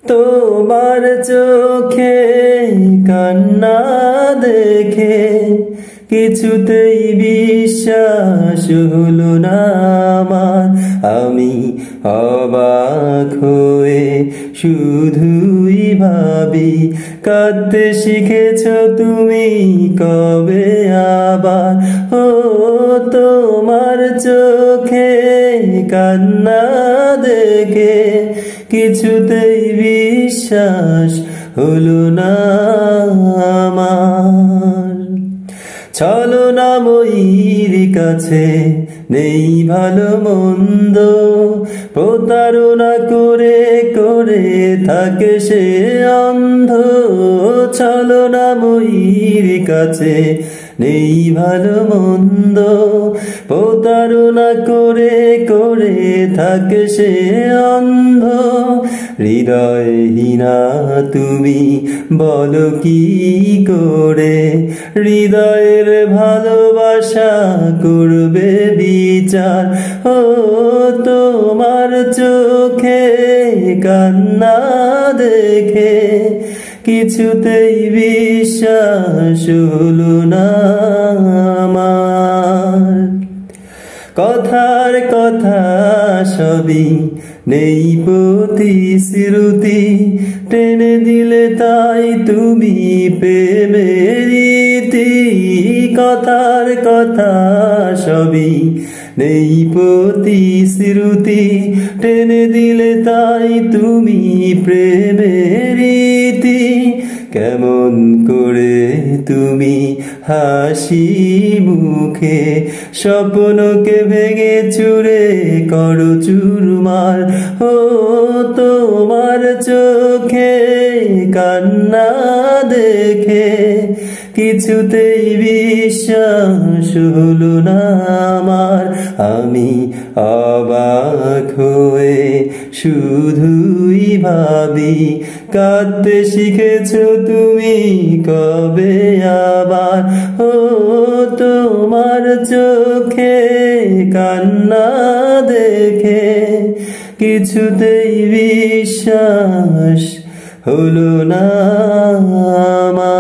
তোমার চোখে কান্না দেখে কিছুতেই বিশ্বাস হলো না আমার। আমি অবাক হয়ে শুধুই ভাবি, কাঁদতে শিখেছ তুমি কবে আবার? ও তোমার চোখে কান্না দেখে কিছুতেই বিশ্বাস হলো না আমার। ছলনাময়ীর কাছে নেই ভালো মন্দ, প্রতারণা করে করে থাকে সে অন্ধ। ছলনাময়ীর কাছে নেই ভালো মন্দ, প্রতারণা করে করে থাকে সে অন্ধ। হৃদয়হীনা তুমি বলো কি করে, হৃদয়ের ভালোবাসা করবে বিচার? ও তোমার চোখে কান্না দেখে কিছুতেই বিশ্বাস হলো না আমার। কথার কথা সবই নেই প্রতিশ্রুতি, টেনে দিলে তাই তুমি প্রেমের রীতি। কথার কথা সবই নেই প্রতিশ্রুতি, টেনে দিলে তাই তুমি প্রেমের রীতি। কেমন করে তুমি হাসি মুখে স্বপ্নকে ভেঙে চুরে করো চুরমার? ও তোমার চোখে কান্না দেখে কিছুতেই বিশ্বাস হলো না আমার। আমি অবাক হয়ে শুধুই ভাবি, কাঁদতে শিখেছ তুমি কবে আবার? ও তোমার চোখে কান্না দেখে কিছুতেই বিশ্বাস হলো না আমার।